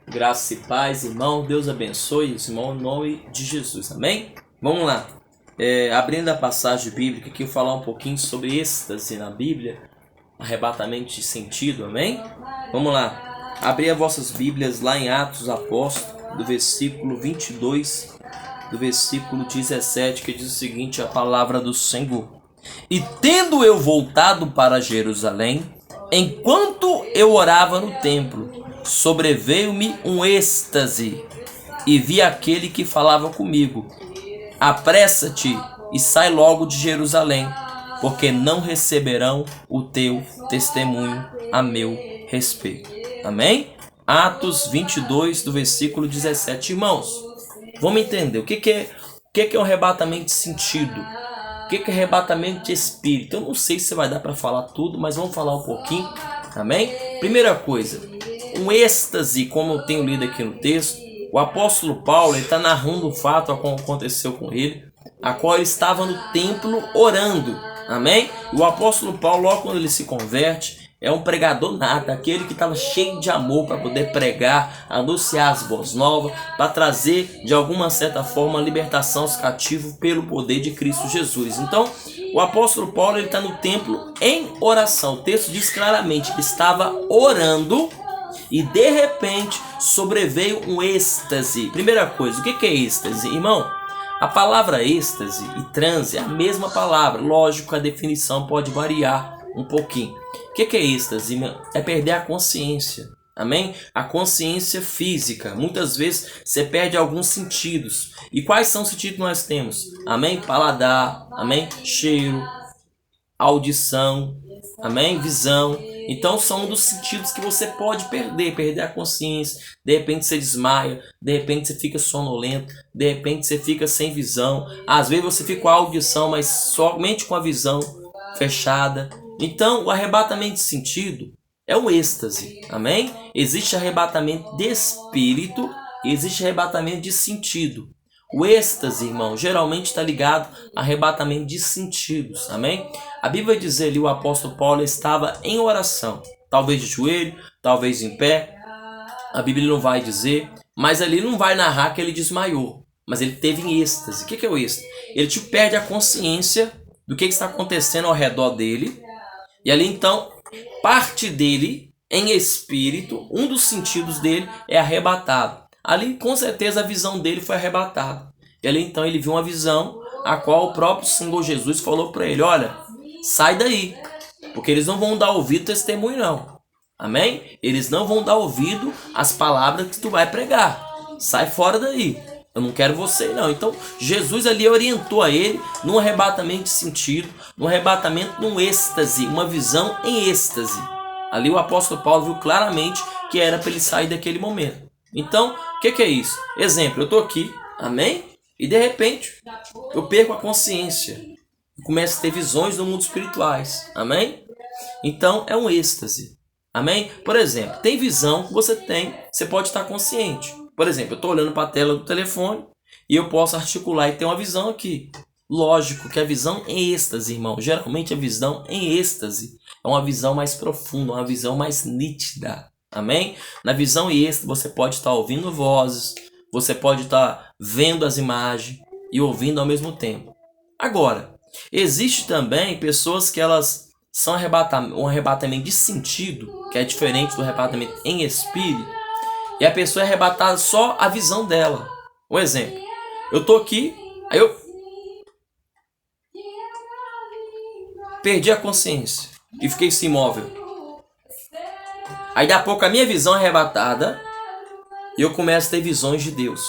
Graça e paz, irmão. Deus abençoe esse irmão em nome de Jesus. Amém? Vamos lá. Abrindo a passagem bíblica aqui, eu vou falar um pouquinho sobre êxtase na Bíblia. Arrebatamento de sentido. Amém? Vamos lá. Abrir as vossas Bíblias lá em Atos dos Apóstolos, do versículo 22, do versículo 17, que diz o seguinte, a palavra do Senhor. E tendo eu voltado para Jerusalém, enquanto eu orava no templo, sobreveio-me um êxtase, e vi aquele que falava comigo: apressa-te e sai logo de Jerusalém, porque não receberão o teu testemunho a meu respeito. Amém? Atos 22, do versículo 17. Irmãos, vamos entender o que é um arrebatamento de sentido. O que é arrebatamento de espírito? Eu não sei se vai dar para falar tudo, mas vamos falar um pouquinho. Amém? Primeira coisa, um êxtase, como eu tenho lido aqui no texto, o apóstolo Paulo está narrando o fato como aconteceu com ele, a qual ele estava no templo orando. Amém? E o apóstolo Paulo, logo quando ele se converte, é um pregador nato, aquele que estava cheio de amor para poder pregar, anunciar as boas novas, para trazer de alguma certa forma a libertação aos cativos pelo poder de Cristo Jesus. Então, o apóstolo Paulo está no templo em oração. O texto diz claramente que estava orando e de repente sobreveio um êxtase. Primeira coisa, o que é êxtase, irmão? A palavra êxtase e transe é a mesma palavra. Lógico, a definição pode variar um pouquinho. O que é êxtase? É perder a consciência. Amém? A consciência física. Muitas vezes você perde alguns sentidos. E quais são os sentidos que nós temos? Amém? Paladar. Amém? Cheiro. Audição. Amém? Visão. Então são um dos sentidos que você pode perder a consciência. De repente você desmaia, de repente você fica sonolento, de repente você fica sem visão. Às vezes você fica com a audição, mas somente com a visão fechada. Então o arrebatamento de sentido é um êxtase. Amém? Existe arrebatamento de espírito e existe arrebatamento de sentido. O êxtase, irmão, geralmente está ligado a arrebatamento de sentidos. Amém? A Bíblia vai dizer ali, o apóstolo Paulo estava em oração. Talvez de joelho, talvez em pé. A Bíblia não vai dizer, mas ali não vai narrar que ele desmaiou. Mas ele teve em êxtase. O que é o êxtase? Ele perde a consciência do que está acontecendo ao redor dele. E ali então, parte dele, em espírito, um dos sentidos dele é arrebatado. Ali, com certeza, a visão dele foi arrebatada. E ali, então, ele viu uma visão a qual o próprio Senhor Jesus falou para ele: olha, sai daí, porque eles não vão dar ouvido ao testemunho, não. Amém? Eles não vão dar ouvido às palavras que tu vai pregar. Sai fora daí. Eu não quero você, não. Então, Jesus ali orientou a ele num arrebatamento de sentido, num arrebatamento, num êxtase, uma visão em êxtase. Ali o apóstolo Paulo viu claramente que era para ele sair daquele momento. Então, o que é isso? Exemplo, eu estou aqui, amém? E de repente, eu perco a consciência. Eu começo a ter visões no mundo espirituais, amém? Então, é um êxtase, amém? Por exemplo, tem visão que você pode estar consciente. Por exemplo, eu estou olhando para a tela do telefone e eu posso articular e ter uma visão aqui. Lógico que a visão em êxtase, irmão, geralmente a visão em êxtase é uma visão mais profunda, uma visão mais nítida. Amém? Na visão êxtase você pode estar ouvindo vozes, você pode estar vendo as imagens e ouvindo ao mesmo tempo. Agora, existe também pessoas que elas são um arrebatamento de sentido, que é diferente do arrebatamento em espírito, e a pessoa é arrebatada só a visão dela. Um exemplo, eu estou aqui, aí eu perdi a consciência e fiquei assim, imóvel. Aí daqui a pouco a minha visão é arrebatada e eu começo a ter visões de Deus.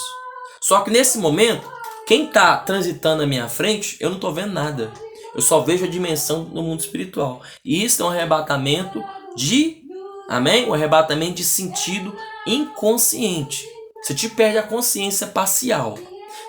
Só que nesse momento, quem está transitando na minha frente, eu não estou vendo nada. Eu só vejo a dimensão no mundo espiritual. E isso é um arrebatamento de, amém? Um arrebatamento de sentido inconsciente. Você perde a consciência parcial.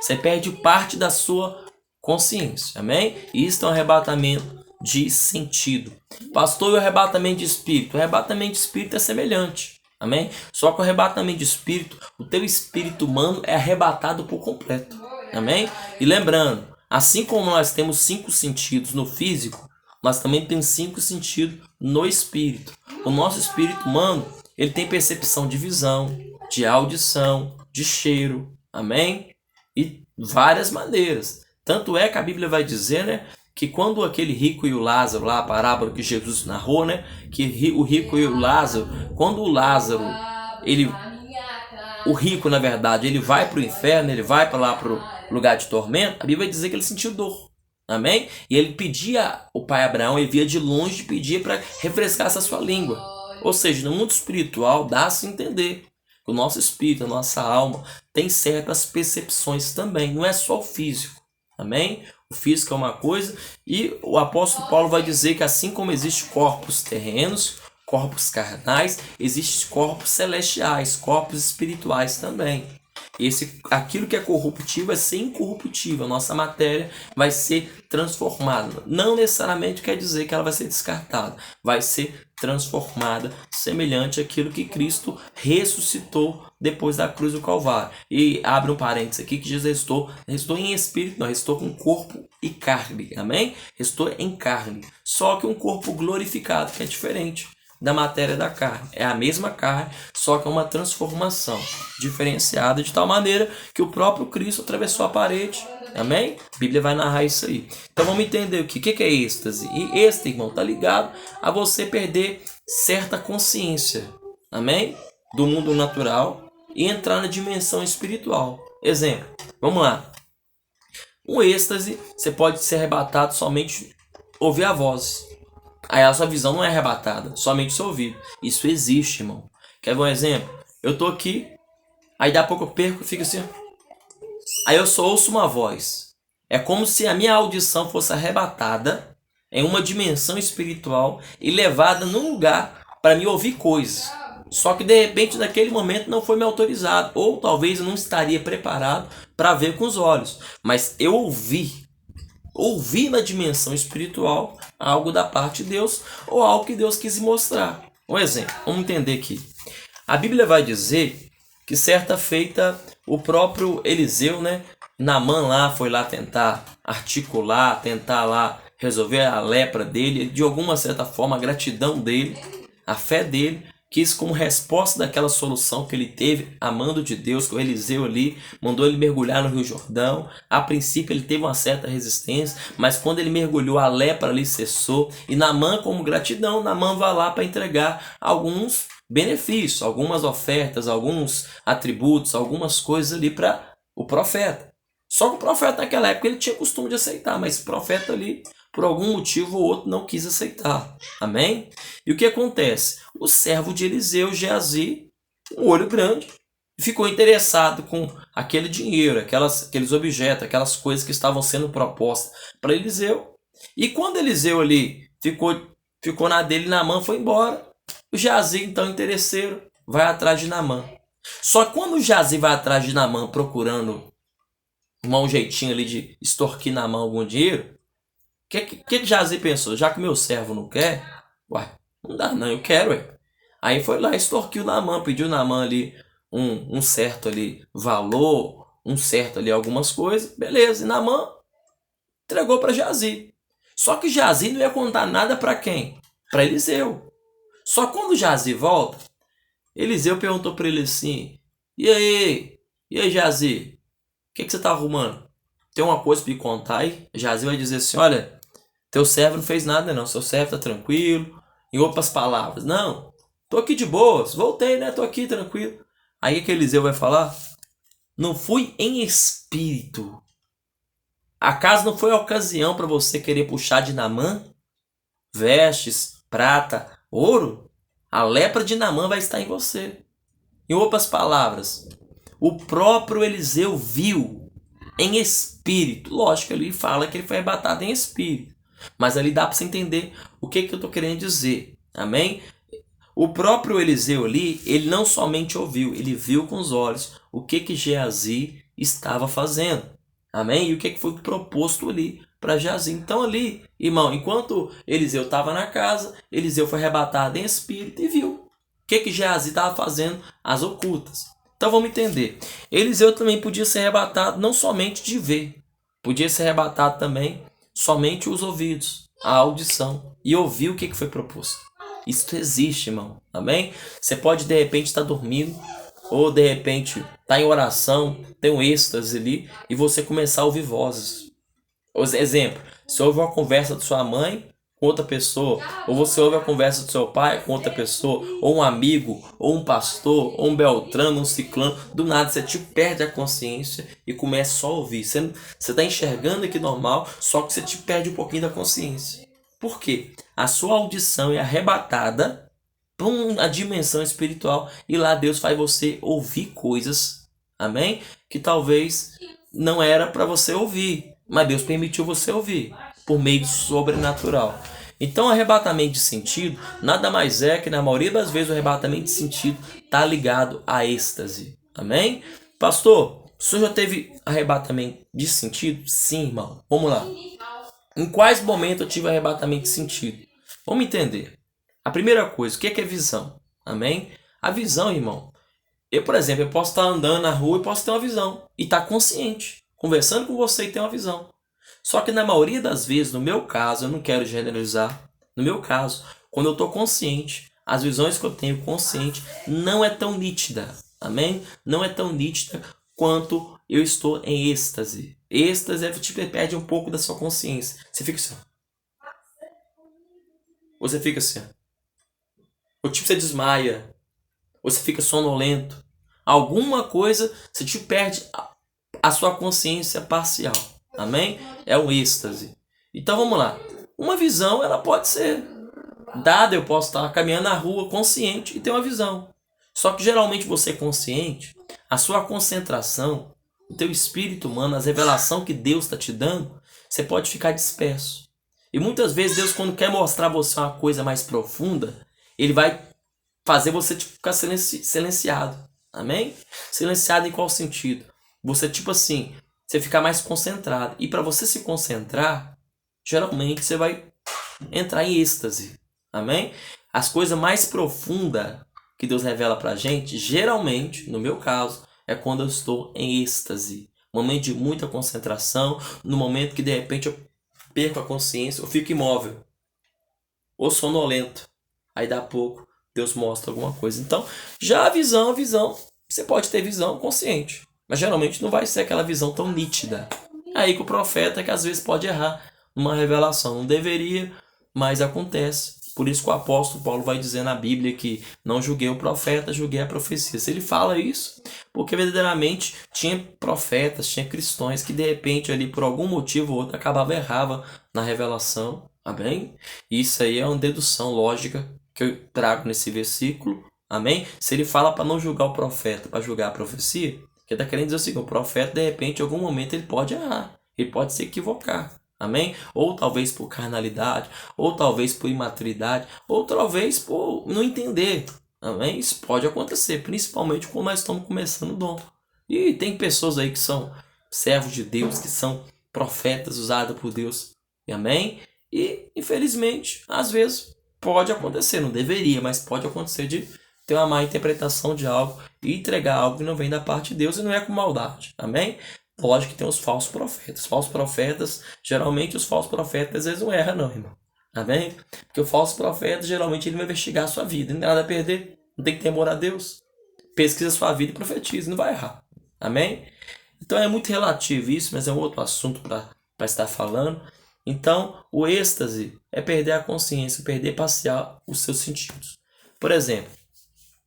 Você perde parte da sua consciência, amém? E isso é um arrebatamento de sentido. Pastor, e o arrebatamento de espírito? O arrebatamento de espírito é semelhante, amém? Só que o arrebatamento de espírito, o teu espírito humano é arrebatado por completo, amém? E lembrando, assim como nós temos 5 sentidos no físico, nós também temos 5 sentidos no espírito. O nosso espírito humano, ele tem percepção de visão, de audição, de cheiro, amém? E várias maneiras. Tanto é que a Bíblia vai dizer, né, que quando aquele rico e o Lázaro, lá a parábola que Jesus narrou, né, que o rico e o Lázaro, quando o Lázaro, o rico na verdade, ele vai para o inferno, ele vai para lá para o lugar de tormento, a Bíblia vai dizer que ele sentiu dor, amém? E ele pedia, o pai Abraão, ele via de longe e pedia para refrescar essa sua língua. Ou seja, no mundo espiritual dá-se a entender que o nosso espírito, a nossa alma, tem certas percepções também, não é só o físico, amém? O físico é uma coisa, e o apóstolo Paulo vai dizer que assim como existem corpos terrenos, corpos carnais, existem corpos celestiais, corpos espirituais também. Aquilo que é corruptível vai ser incorruptível, a nossa matéria vai ser transformada. Não necessariamente quer dizer que ela vai ser descartada, vai ser transformada semelhante àquilo que Cristo ressuscitou depois da cruz do Calvário. E abre um parênteses aqui que Jesus ressuscitou em espírito, não, ressuscitou com corpo e carne, amém? Ressuscitou em carne, só que um corpo glorificado, que é diferente da matéria da carne. É a mesma carne, só que é uma transformação diferenciada de tal maneira que o próprio Cristo atravessou a parede. Amém? A Bíblia vai narrar isso aí. Então vamos entender o que é êxtase. E êxtase, irmão, está ligado a você perder certa consciência, amém? Do mundo natural e entrar na dimensão espiritual. Exemplo, vamos lá. Um êxtase, você pode ser arrebatado somente ouvir a voz. Aí a sua visão não é arrebatada, somente o seu ouvido. Isso existe, irmão. Quer ver um exemplo? Eu tô aqui, aí daqui a pouco eu perco e fico assim. Aí eu só ouço uma voz. É como se a minha audição fosse arrebatada em uma dimensão espiritual e levada num lugar para me ouvir coisas. Só que de repente naquele momento não foi me autorizado. Ou talvez eu não estaria preparado para ver com os olhos. Mas eu ouvi na dimensão espiritual algo da parte de Deus ou algo que Deus quis mostrar. Um exemplo, vamos entender aqui. A Bíblia vai dizer que certa feita o próprio Eliseu, né, Naamã lá foi lá tentar articular, tentar lá resolver a lepra dele, de alguma certa forma a gratidão dele, a fé dele, quis como resposta daquela solução que ele teve, amando de Deus, que o Eliseu ali mandou ele mergulhar no Rio Jordão. A princípio ele teve uma certa resistência, mas quando ele mergulhou a lepra ali cessou. E Naamã, como gratidão, Naamã vai lá para entregar alguns benefícios, algumas ofertas, alguns atributos, algumas coisas ali para o profeta. Só que o profeta naquela época ele tinha costume de aceitar, mas o profeta ali, por algum motivo ou outro, não quis aceitar. Amém? E o que acontece? O servo de Eliseu, Geazi, um olho grande, ficou interessado com aquele dinheiro, aqueles objetos, aquelas coisas que estavam sendo propostas para Eliseu. E quando Eliseu ali ficou na dele, Naamã foi embora. O Geazi, então interesseiro, vai atrás de Naamã. Só que quando o Geazi vai atrás de Naamã procurando um jeitinho ali de extorquir Naamã algum dinheiro, o que Geazi pensou? Já que meu servo não quer, uai, não dá não, eu quero, ué. Aí foi lá, extorquiu Naamã, pediu Naamã ali um certo ali valor, um certo ali algumas coisas, beleza. E Naamã entregou para Geazi. Só que Geazi não ia contar nada para quem? Para Eliseu. Só quando Geazi volta, Eliseu perguntou para ele assim, e aí Geazi, o que você tá arrumando? Tem uma coisa para me contar aí? Geazi vai dizer assim, olha, teu servo não fez nada não, seu servo tá tranquilo. Em outras palavras, não, tô aqui de boas, voltei, né, tô aqui tranquilo. Aí que Eliseu vai falar, não fui em espírito. Acaso não foi a ocasião para você querer puxar de Naamã? Vestes, prata, ouro? A lepra de Naamã vai estar em você. Em outras palavras, o próprio Eliseu viu em espírito. Lógico que ele fala que ele foi arrebatado em espírito. Mas ali dá para você entender o que eu estou querendo dizer. Amém? O próprio Eliseu ali, ele não somente ouviu, ele viu com os olhos o que Geazi estava fazendo. Amém? E o que foi proposto ali para Geazi. Então ali, irmão, enquanto Eliseu estava na casa, Eliseu foi arrebatado em espírito e viu o que Geazi estava fazendo às ocultas. Então vamos entender. Eliseu também podia ser arrebatado não somente de ver, podia ser arrebatado também somente os ouvidos, a audição e ouvir o que foi proposto. Isso existe, irmão. Amém? Você pode de repente estar dormindo, Ou de repente tá em oração, tem um êxtase ali e você começar a ouvir vozes. Exemplo, você ouve uma conversa de sua mãe com outra pessoa, ou você ouve a conversa do seu pai com outra pessoa, ou um amigo, ou um pastor, ou um beltrano, um ciclano, do nada você te perde a consciência e começa só a ouvir. Você está enxergando aqui normal, só que você te perde um pouquinho da consciência. Por quê? A sua audição é arrebatada para uma dimensão espiritual e lá Deus faz você ouvir coisas, amém? Que talvez não era para você ouvir, mas Deus permitiu você ouvir por meio do sobrenatural. Então, o arrebatamento de sentido nada mais é que, na maioria das vezes, o arrebatamento de sentido está ligado à êxtase. Amém? Pastor, o senhor já teve arrebatamento de sentido? Sim, irmão. Vamos lá. Em quais momentos eu tive arrebatamento de sentido? Vamos entender. A primeira coisa, o que é visão? Amém? A visão, irmão. Eu, por exemplo, eu posso estar andando na rua e posso ter uma visão. E estar consciente. Conversando com você e ter uma visão. Só que na maioria das vezes, no meu caso, eu não quero generalizar, no meu caso, quando eu estou consciente, as visões que eu tenho consciente não é tão nítida, amém? Não é tão nítida quanto eu estou em êxtase. Êxtase é tipo, perde um pouco da sua consciência. Você fica assim. Você fica assim. Ou tipo, você desmaia. Ou você fica sonolento. Alguma coisa, você te perde a sua consciência parcial. Amém? É um êxtase. Então vamos lá. Uma visão, ela pode ser dada. Eu posso estar caminhando na rua consciente e ter uma visão. Só que geralmente você consciente, a sua concentração, o teu espírito humano, as revelações que Deus está te dando, você pode ficar disperso. E muitas vezes Deus, quando quer mostrar a você uma coisa mais profunda, Ele vai fazer você tipo, ficar silenciado. Amém? Silenciado em qual sentido? Você tipo assim, você ficar mais concentrado. E para você se concentrar, geralmente você vai entrar em êxtase. Amém? As coisas mais profundas que Deus revela pra gente, geralmente, no meu caso, é quando eu estou em êxtase. Momento de muita concentração, no momento que de repente eu perco a consciência, eu fico imóvel. Ou sonolento. Aí dá pouco, Deus mostra alguma coisa. Então, já a visão, você pode ter visão consciente. Mas geralmente não vai ser aquela visão tão nítida. É aí que o profeta que às vezes pode errar numa revelação. Não deveria, mas acontece. Por isso que o apóstolo Paulo vai dizer na Bíblia que não julguei o profeta, julguei a profecia. Se ele fala isso, porque verdadeiramente tinha profetas, tinha cristãos que de repente ali por algum motivo ou outro acabava errava na revelação. Amém? Isso aí é uma dedução lógica que eu trago nesse versículo. Amém? Se ele fala para não julgar o profeta, para julgar a profecia, que está querendo dizer assim, o profeta de repente em algum momento ele pode errar, ele pode se equivocar. Amém? Ou talvez por carnalidade, ou talvez por imaturidade, ou talvez por não entender. Amém? Isso pode acontecer, principalmente quando nós estamos começando o dom. E tem pessoas aí que são servos de Deus, que são profetas usados por Deus. Amém? E, infelizmente, às vezes pode acontecer, não deveria, mas pode acontecer de ter uma má interpretação de algo e entregar algo que não vem da parte de Deus e não é com maldade. Amém? Lógico que tem os falsos profetas. Falsos profetas, geralmente os falsos profetas às vezes não erram não, irmão. Amém? Porque o falso profeta, geralmente, ele vai investigar a sua vida. Não tem nada a perder. Não tem que temor a Deus. Pesquisa a sua vida e profetiza. Não vai errar. Amém? Então é muito relativo isso, mas é um outro assunto para estar falando. Então, o êxtase é perder a consciência, perder parcial os seus sentidos. Por exemplo,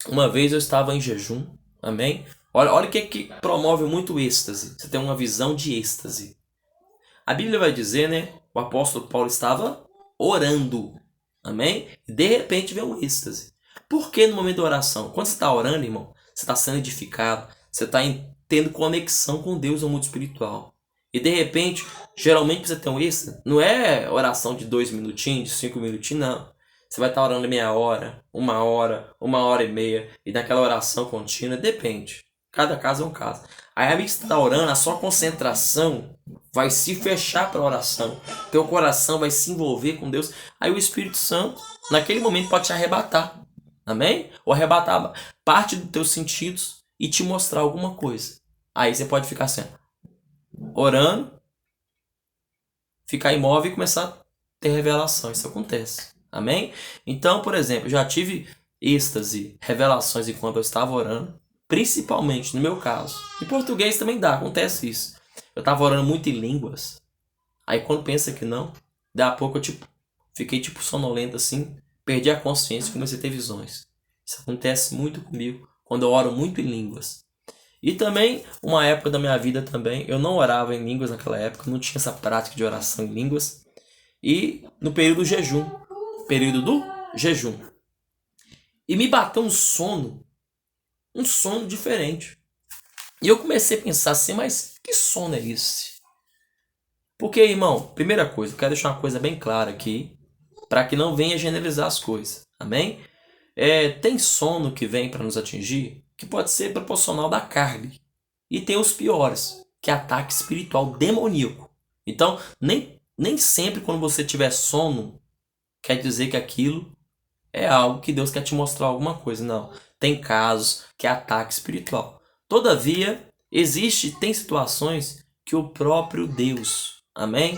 uma vez eu estava em jejum. Amém? Olha o que promove muito o êxtase. Você tem uma visão de êxtase. A Bíblia vai dizer, né? O apóstolo Paulo estava orando. Amém? E de repente vem um êxtase. Por que no momento da oração? Quando você está orando, irmão, você está sendo edificado. Você está tendo conexão com Deus no mundo espiritual. E de repente, geralmente você tem um êxtase. Não é oração de 2 minutinhos, de 5 minutinhos, não. Você vai estar orando meia hora, 1 hora e meia. E naquela oração contínua, depende. Cada caso é um caso. Aí a você está orando, a sua concentração vai se fechar para a oração. Teu coração vai se envolver com Deus. Aí o Espírito Santo, naquele momento, pode te arrebatar. Amém? Ou arrebatar parte dos teus sentidos e te mostrar alguma coisa. Aí você pode ficar assim, orando, ficar imóvel e começar a ter revelação. Isso acontece. Amém? Então, por exemplo, já tive êxtase, revelações enquanto eu estava orando. Principalmente no meu caso. Em português também dá, acontece isso. Eu tava orando muito em línguas. Aí quando pensa que não, daí a pouco eu fiquei sonolento assim, perdi a consciência e comecei a ter visões. Isso acontece muito comigo quando eu oro muito em línguas. E também, uma época da minha vida também, eu não orava em línguas naquela época, não tinha essa prática de oração em línguas. E no período do jejum. E me bateu um sono diferente. E eu comecei a pensar assim, mas que sono é esse? Porque, irmão, primeira coisa, eu quero deixar uma coisa bem clara aqui, para que não venha generalizar as coisas, amém? Tem sono que vem para nos atingir, que pode ser proporcional da carne. E tem os piores, que é ataque espiritual demoníaco. Então, nem sempre quando você tiver sono, quer dizer que aquilo é algo que Deus quer te mostrar alguma coisa. Não. Tem casos que é ataque espiritual. Todavia, tem situações que o próprio Deus, amém?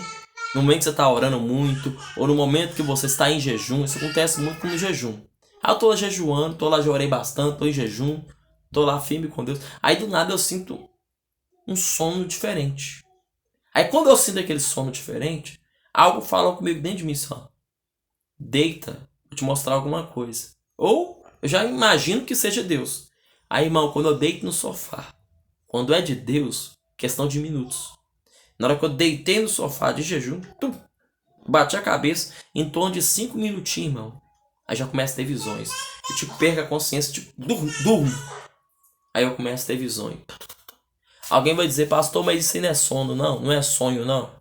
No momento que você está orando muito, ou no momento que você está em jejum, isso acontece muito no jejum. Eu estou lá jejuando, estou lá, já orei bastante, estou em jejum, estou lá firme com Deus. Aí do nada eu sinto um sono diferente. Aí quando eu sinto aquele sono diferente, algo fala comigo dentro de mim só. Deita, vou te mostrar alguma coisa. Ou eu já imagino que seja Deus. Aí, irmão, quando eu deito no sofá, quando é de Deus, questão de minutos. Na hora que eu deitei no sofá de jejum, bati a cabeça, em torno de 5 minutinhos, irmão. Aí já começa a ter visões. Eu perco a consciência, durmo. Aí eu começo a ter visões. Alguém vai dizer, pastor, mas isso aí não é sono, não. Não é sonho, não.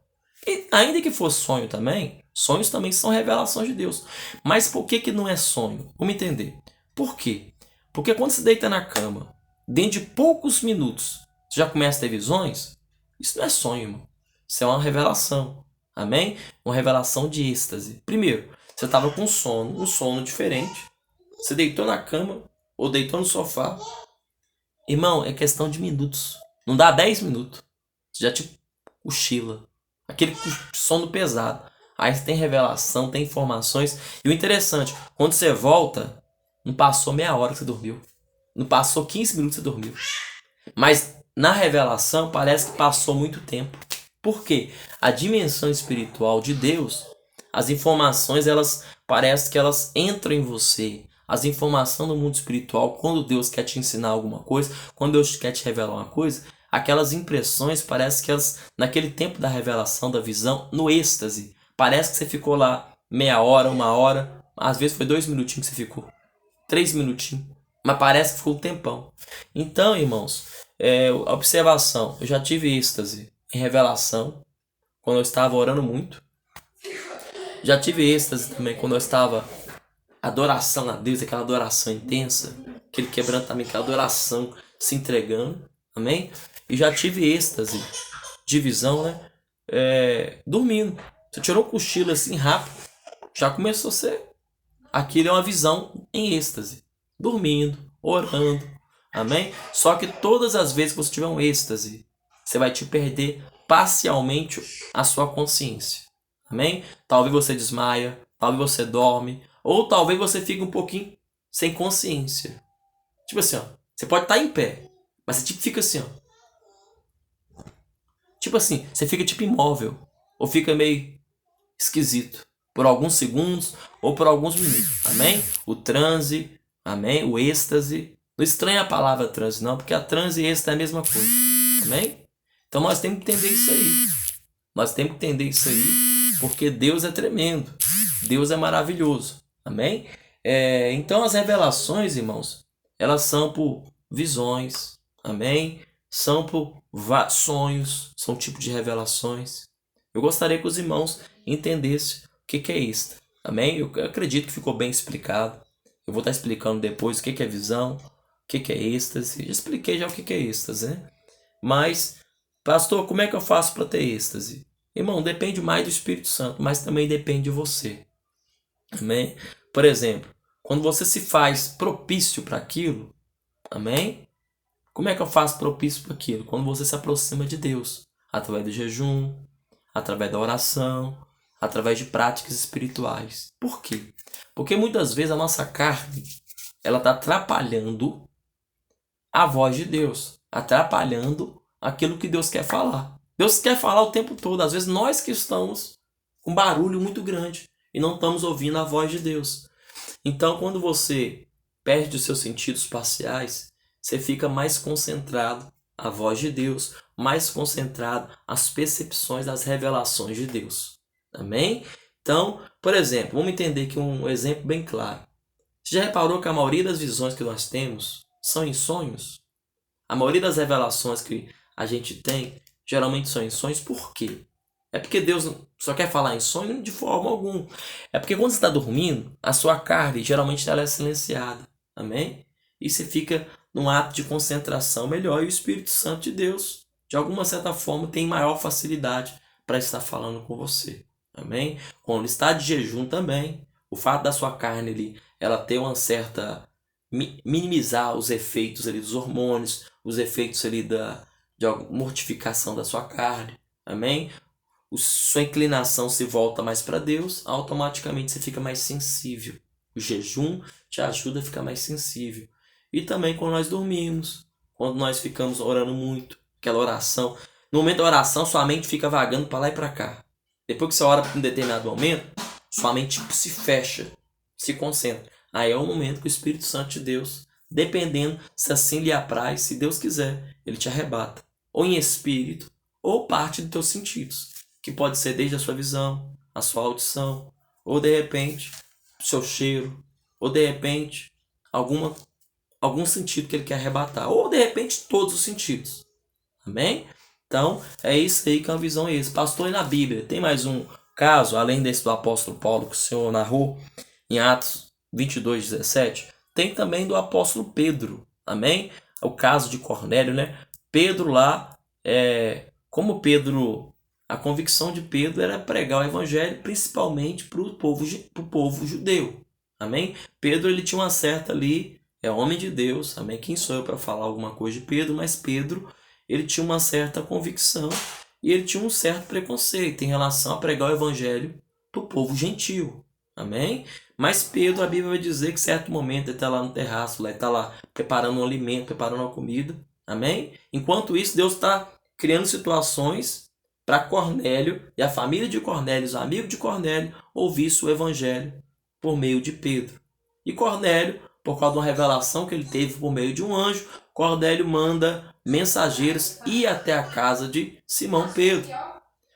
E ainda que fosse sonho também, sonhos também são revelações de Deus. Mas por que não é sonho? Vamos entender. Por quê? Porque quando você deita na cama, dentro de poucos minutos, você já começa a ter visões, isso não é sonho, irmão. Isso é uma revelação. Amém? Uma revelação de êxtase. Primeiro, você estava com sono, um sono diferente. Você deitou na cama ou deitou no sofá. Irmão, é questão de minutos. Não dá 10 minutos. Você já cochila. Aquele sono pesado. Aí você tem revelação, tem informações. E o interessante, quando você volta, não passou meia hora que você dormiu. Não passou 15 minutos que você dormiu. Mas na revelação parece que passou muito tempo. Por quê? A dimensão espiritual de Deus, as informações, parece que elas entram em você. As informações do mundo espiritual, quando Deus quer te ensinar alguma coisa, quando Deus quer te revelar uma coisa, aquelas impressões, parece que elas, naquele tempo da revelação, da visão, no êxtase, parece que você ficou lá meia hora, uma hora, às vezes foi 2 minutinhos que você ficou, 3 minutinhos, mas parece que ficou um tempão. Então, irmãos, observação, eu já tive êxtase em revelação, quando eu estava orando muito. Já tive êxtase também quando eu estava adoração a Deus, aquela adoração intensa, aquele quebrantamento, aquela adoração se entregando, amém? E já tive êxtase de visão, né? Dormindo. Você tirou um cochilo assim rápido, já começou a ser. Aquilo é uma visão em êxtase. Dormindo, orando, amém? Só que todas as vezes que você tiver um êxtase, você vai te perder parcialmente a sua consciência, amém? Talvez você desmaia, talvez você dorme, ou talvez você fique um pouquinho sem consciência. Tipo assim, ó, você pode estar em pé, mas você fica assim, ó. Tipo assim, você fica imóvel, ou fica meio esquisito, por alguns segundos ou por alguns minutos, amém? O transe, amém? O êxtase. Não estranha a palavra transe não, porque a transe e êxtase é a mesma coisa, amém? Então nós temos que entender isso aí. Nós temos que entender isso aí, porque Deus é tremendo, Deus é maravilhoso, amém? Então as revelações, irmãos, elas são por visões, amém? São por sonhos, são tipo de revelações. Eu gostaria que os irmãos entendessem o que é isso, amém? Eu acredito que ficou bem explicado. Eu vou estar explicando depois o que é visão, o que é êxtase. Já expliquei já o que é êxtase, né? Mas, pastor, como é que eu faço para ter êxtase? Irmão, depende mais do Espírito Santo, mas também depende de você. Amém? Por exemplo, quando você se faz propício para aquilo, amém? Como é que eu faço propício para aquilo? Quando você se aproxima de Deus, através do jejum, através da oração, através de práticas espirituais. Por quê? Porque muitas vezes a nossa carne, ela está atrapalhando a voz de Deus, atrapalhando aquilo que Deus quer falar. Deus quer falar o tempo todo. Às vezes nós que estamos com barulho muito grande e não estamos ouvindo a voz de Deus. Então, quando você perde os seus sentidos parciais, você fica mais concentrado à voz de Deus, mais concentrado às percepções das revelações de Deus. Amém? Então, por exemplo, vamos entender aqui um exemplo bem claro. Você já reparou que a maioria das visões que nós temos são em sonhos? A maioria das revelações que a gente tem geralmente são em sonhos. Por quê? É porque Deus só quer falar em sonho de forma alguma. É porque quando você está dormindo, a sua carne geralmente ela é silenciada. Amém? E você fica num ato de concentração melhor e o Espírito Santo de Deus, de alguma certa forma, tem maior facilidade para estar falando com você. Amém? Quando está de jejum também, o fato da sua carne ali, ela ter uma certa minimizar os efeitos ali dos hormônios, os efeitos ali de mortificação da sua carne. Amém? Sua inclinação se volta mais para Deus, automaticamente você fica mais sensível. O jejum te ajuda a ficar mais sensível. E também quando nós dormimos, quando nós ficamos orando muito, aquela oração. No momento da oração, sua mente fica vagando para lá e para cá. Depois que você ora por um determinado momento, sua mente se fecha, se concentra. Aí é o momento que o Espírito Santo de Deus, dependendo se assim lhe apraz, se Deus quiser, ele te arrebata. Ou em espírito, ou parte dos teus sentidos. Que pode ser desde a sua visão, a sua audição, ou de repente, o seu cheiro, ou de repente, algum sentido que ele quer arrebatar, ou de repente todos os sentidos. Amém? Então, é isso aí que é uma visão essa. Pastor, e na Bíblia, tem mais um caso, além desse do apóstolo Paulo, que o Senhor narrou em Atos 22:17, tem também do apóstolo Pedro. Amém? O caso de Cornélio, né? Pedro lá, como Pedro... A convicção de Pedro era pregar o evangelho principalmente para o povo judeu. Amém? Pedro ele tinha uma certa ali, é homem de Deus. Amém? Quem sou eu para falar alguma coisa de Pedro? Mas Pedro ele tinha uma certa convicção e ele tinha um certo preconceito em relação a pregar o evangelho para o povo gentil. Amém? Mas Pedro, a Bíblia vai dizer que em certo momento ele está lá no terraço, ele está lá preparando um alimento, preparando uma comida. Amém? Enquanto isso, Deus está criando situações para Cornélio e a família de Cornélio, os amigos de Cornélio, ouvissem o evangelho por meio de Pedro. E Cornélio, por causa de uma revelação que ele teve por meio de um anjo, Cornélio manda mensageiros ir até a casa de Simão Pedro.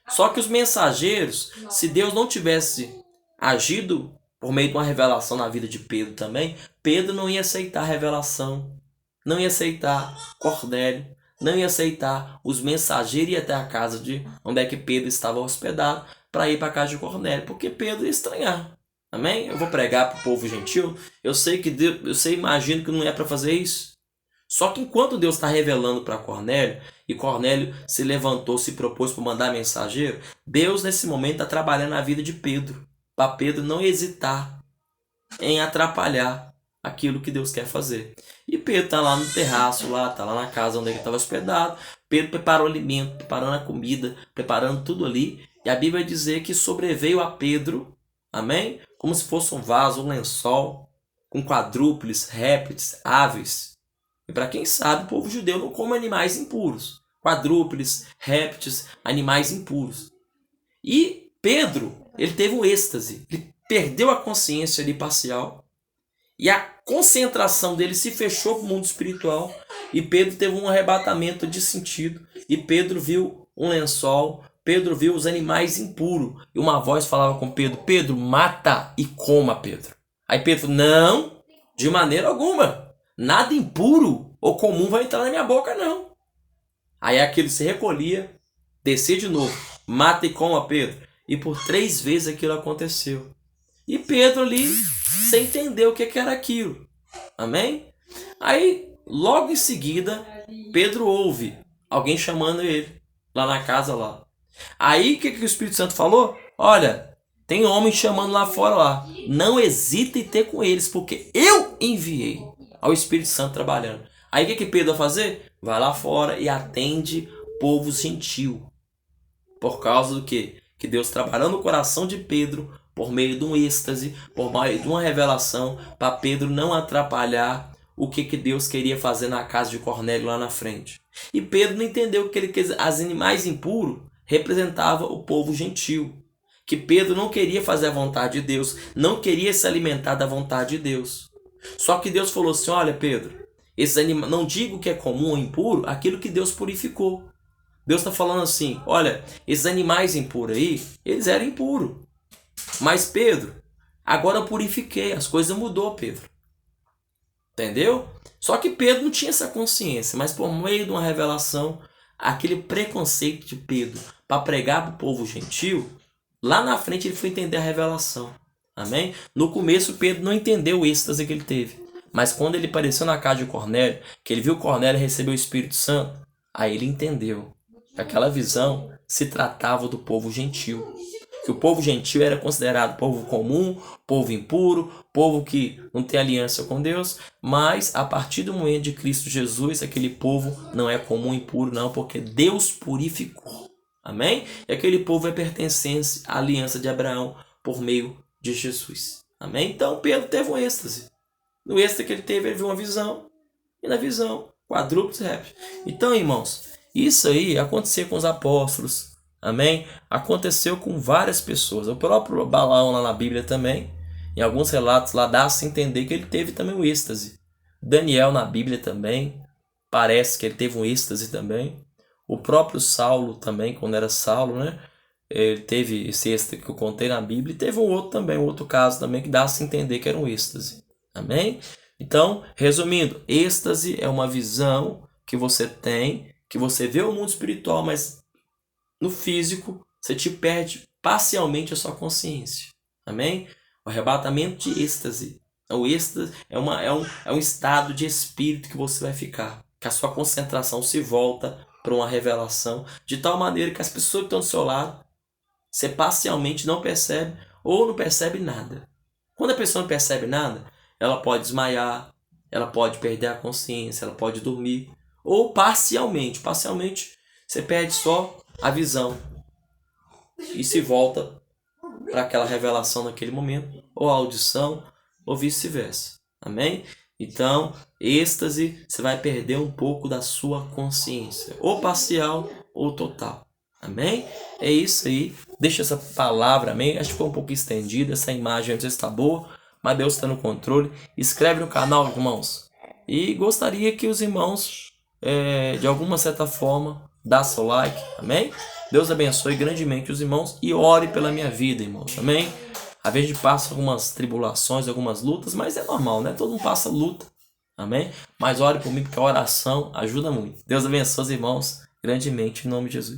Só que os mensageiros, se Deus não tivesse agido por meio de uma revelação na vida de Pedro também, Pedro não ia aceitar a revelação, não ia aceitar Cornélio, não ia aceitar os mensageiros ir até a casa de onde é que Pedro estava hospedado para ir para a casa de Cornélio, porque Pedro ia estranhar. Amém? Eu vou pregar para o povo gentil. Eu sei que Deus, imagino que não é para fazer isso. Só que enquanto Deus está revelando para Cornélio, e Cornélio se levantou, se propôs para mandar mensageiro, Deus nesse momento está trabalhando na vida de Pedro, para Pedro não hesitar em atrapalhar aquilo que Deus quer fazer. E Pedro está lá no terraço, está lá na casa onde ele estava hospedado. Pedro preparou o alimento, preparando a comida, preparando tudo ali. E a Bíblia vai dizer que sobreveio a Pedro, amém? Como se fosse um vaso, um lençol, com quadrúpedes, répteis, aves. E para quem sabe, o povo judeu não come animais impuros. Quadrúpedes, répteis, animais impuros. E Pedro, ele teve um êxtase. Ele perdeu a consciência ali parcial. E a concentração dele se fechou para o mundo espiritual. E Pedro teve um arrebatamento de sentido. E Pedro viu um lençol. Pedro viu os animais impuros. E uma voz falava com Pedro: Pedro, mata e coma, Pedro. Aí Pedro falou: não, de maneira alguma. Nada impuro ou comum vai entrar na minha boca, não. Aí aquilo se recolhia, descia de novo. Mata e coma, Pedro. E por 3 vezes aquilo aconteceu. E Pedro ali, sem entender o que era aquilo. Amém? Aí, logo em seguida, Pedro ouve alguém chamando ele, lá na casa lá. Aí, o que o Espírito Santo falou? Olha, tem homem chamando lá fora lá. Não hesite em ter com eles, porque eu enviei ao Espírito Santo trabalhando. Aí, o que Pedro vai fazer? Vai lá fora e atende povo gentil. Por causa do quê? Que Deus trabalhou no coração de Pedro por meio de um êxtase, por meio de uma revelação, para Pedro não atrapalhar o que Deus queria fazer na casa de Cornélio lá na frente. E Pedro não entendeu que os animais impuros representavam o povo gentil. Que Pedro não queria fazer a vontade de Deus, não queria se alimentar da vontade de Deus. Só que Deus falou assim, olha Pedro, não digo que é comum ou impuro aquilo que Deus purificou. Deus está falando assim, olha, esses animais impuros aí, eles eram impuros. Mas Pedro, agora eu purifiquei, as coisas mudou, Pedro. Entendeu? Só que Pedro não tinha essa consciência, mas por meio de uma revelação, aquele preconceito de Pedro para pregar para o povo gentil, lá na frente ele foi entender a revelação. Amém? No começo Pedro não entendeu o êxtase que ele teve. Mas quando ele apareceu na casa de Cornélio, que ele viu Cornélio receber o Espírito Santo, aí ele entendeu que aquela visão se tratava do povo gentil. Que o povo gentil era considerado povo comum, povo impuro, povo que não tem aliança com Deus, mas a partir do momento de Cristo Jesus, aquele povo não é comum, impuro, não, porque Deus purificou. Amém? E aquele povo é pertencente à aliança de Abraão por meio de Jesus. Amém? Então Pedro teve um êxtase. No êxtase que ele teve, ele viu uma visão. E na visão, quadrúplos répteis. Então, irmãos, isso aí acontecia com os apóstolos. Amém? Aconteceu com várias pessoas. O próprio Balaão lá na Bíblia também, em alguns relatos lá dá-se a entender que ele teve também um êxtase. Daniel na Bíblia também, parece que ele teve um êxtase também. O próprio Saulo também, quando era Saulo, né? Ele teve esse êxtase que eu contei na Bíblia. E teve um outro também, um outro caso também que dá-se a entender que era um êxtase. Amém? Então, resumindo, êxtase é uma visão que você tem, que você vê o mundo espiritual, mas no físico, você te perde parcialmente a sua consciência. Amém? O arrebatamento de êxtase. O êxtase é um estado de espírito que você vai ficar. Que a sua concentração se volta para uma revelação. De tal maneira que as pessoas que estão do seu lado, você parcialmente não percebe ou não percebe nada. Quando a pessoa não percebe nada, ela pode desmaiar, ela pode perder a consciência, ela pode dormir. Ou parcialmente. Parcialmente, você perde só a visão e se volta para aquela revelação naquele momento, ou a audição, ou vice-versa. Amém? Então, êxtase, você vai perder um pouco da sua consciência, ou parcial ou total. Amém? É isso aí. Deixa essa palavra, amém? Acho que foi um pouco estendida, essa imagem não sei se está boa, mas Deus está no controle. Inscreve no canal, irmãos. E gostaria que os irmãos, de alguma certa forma, dá seu like, amém? Deus abençoe grandemente os irmãos e ore pela minha vida, irmãos, amém? Às vezes a gente passa algumas tribulações, algumas lutas, mas é normal, né? Todo mundo passa luta, amém? Mas ore por mim porque a oração ajuda muito. Deus abençoe os irmãos grandemente em nome de Jesus.